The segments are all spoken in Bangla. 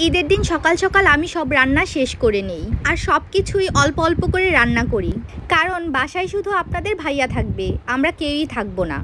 ঈদের দিন সকাল সকাল আমি সব রান্না শেষ করে নেই আর সব কিছুই অল্প অল্প করে রান্না করি, কারণ বাসায় শুধু আপনাদের ভাইয়া থাকবে, আমরা কেউই থাকবো না।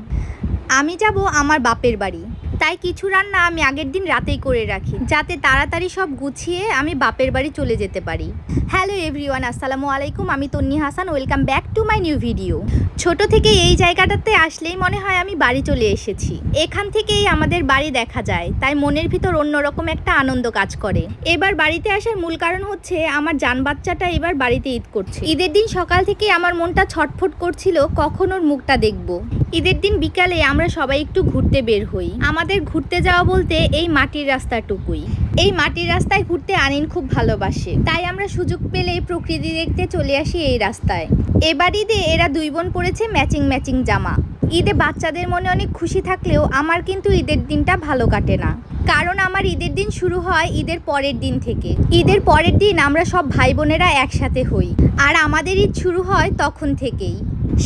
আমি যাব আমার বাপের বাড়ি, তাই কিছু রান্না আমি আগের দিন রাতেই করে রাখি, যাতে তাড়াতাড়ি সব গুছিয়ে আমি বাপের বাড়ি চলে যেতে পারি। হ্যালো এভরিওয়ান, আসসালামু আলাইকুম। আমি Tonni Hasan, welcome back to my new video. ছোট থেকে এই জায়গাটাতে আসলেই মনে হয় আমি বাড়ি চলে এসেছি। এখান থেকেই আমাদের বাড়ি দেখা যায়, তাই মনের ভিতর অন্যরকম একটা আনন্দ কাজ করে। এবার বাড়িতে আসার মূল কারণ হচ্ছে আমার জান বাচ্চাটা এবার বাড়িতে ঈদ করছে। ঈদের দিন সকাল থেকে আমার মনটা ছটফট করছিল কখন ওর মুখটা দেখবো। ঈদের দিন বিকালে আমরা সবাই একটু ঘুরতে বের হই। আমাদের ঘুরতে যাওয়া বলতে এই মাটির রাস্তাটুকুই। এই মাটির রাস্তায় ঘুরতে আনিন খুব ভালোবাসে, তাই আমরা সুযোগ পেলে প্রকৃতি দেখতে চলে আসি এই রাস্তায়। এবার ঈদে এরা দুই বোন পরেছে ম্যাচিং ম্যাচিং জামা। ঈদে বাচ্চাদের মনে অনেক খুশি থাকলেও আমার কিন্তু ঈদের দিনটা ভালো কাটে না, কারণ আমার ঈদের দিন শুরু হয় ঈদের পরের দিন থেকে। ঈদের পরের দিন আমরা সব ভাই বোনেরা একসাথে হই, আর আমাদের ঈদ শুরু হয় তখন থেকেই।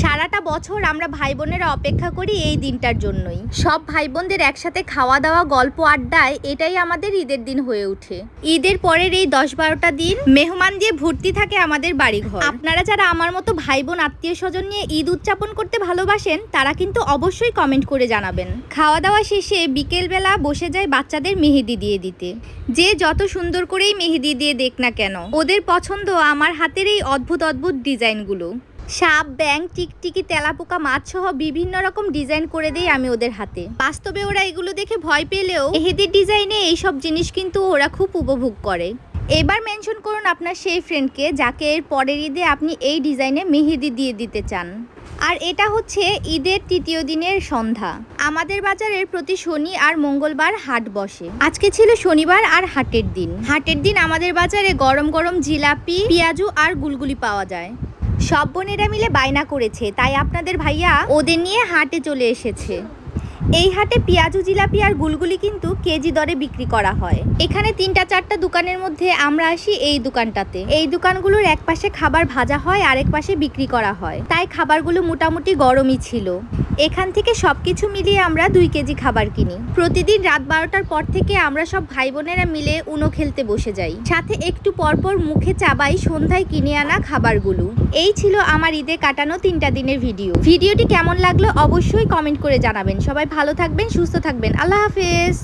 সারাটা বছর আমরা ভাই বোনেরা অপেক্ষা করি এই দিনটার জন্যই। সব ভাই বোনদের একসাথে খাওয়া দাওয়া, গল্প, আড্ডায় এটাই আমাদের ঈদের দিন হয়ে ওঠে। ঈদের পরের এই 10-12টা দিন মেহমান দিয়ে ভর্তি থাকে আমাদের বাড়িঘর। আপনারা যারা আমার মতো ভাই বোন আত্মীয় স্বজন নিয়ে ঈদ উদযাপন করতে ভালোবাসেন, তারা কিন্তু অবশ্যই কমেন্ট করে জানাবেন। খাওয়া দাওয়া শেষে বিকেলবেলা বসে যায় বাচ্চাদের মেহেদি দিয়ে দিতে। যে যত সুন্দর করেই মেহেদি দিয়ে দেখ না কেন, ওদের পছন্দ আমার হাতের এই অদ্ভুত অদ্ভুত ডিজাইনগুলো। সাপ, ব্যাং, টিকটিকি, তেলাপোকা, মাছ সহ বিভিন্ন রকম ডিজাইন করে দেই আমি ওদের হাতে। বাস্তবে ওরা এগুলো দেখে ভয় পেলেও মেহেদির ডিজাইনে এইসব জিনিস কিন্তু ওরা খুব উপভোগ করে। এবার মেনশন করুন আপনার সেই ফ্রেন্ডকে যাকে এর পরের ঈদে আপনি এই ডিজাইনে মেহেদি দিয়ে দিতে চান। আর এটা হচ্ছে ঈদের তৃতীয় দিনের সন্ধ্যা। আমাদের বাজারের প্রতি শনি আর মঙ্গলবার হাট বসে। আজকে ছিল শনিবার আর হাটের দিন। হাটের দিন আমাদের বাজারে গরম গরম জিলাপি, পেঁয়াজু আর গুলগুলি পাওয়া যায়। সব বোনেরা মিলে বায়না করেছে, তাই আপনাদের ভাইয়া ওদের নিয়ে হাটে চলে এসেছে। এই হাটে পেঁয়াজু, জিলাপি আর গুলগুলি কিন্তু কেজি দরে বিক্রি করা হয়। এখানে 3-4টা দোকানের মধ্যে আমরা আসি এই দোকানটাতে। এই দোকানগুলোর এক পাশে খাবার ভাজা হয়, আরেক পাশে বিক্রি করা হয়, তাই খাবারগুলো মোটামুটি গরমই ছিল। এখান থেকে সবকিছু মিলিয়ে আমরা 2 কেজি খাবার কিনি। প্রতিদিন রাত 12টার পর থেকে আমরা সব ভাই বোনেরা মিলে উনো খেলতে বসে যাই, সাথে একটু পরপর মুখে চাবাই সন্ধ্যায় কিনে আনা খাবারগুলো। এই ছিল আমার ঈদে কাটানো 3টা দিনের ভিডিও। ভিডিওটি কেমন লাগলো অবশ্যই কমেন্ট করে জানাবেন। সবাই ভালো থাকবেন, সুস্থ থাকবেন। আল্লাহ হাফেজ।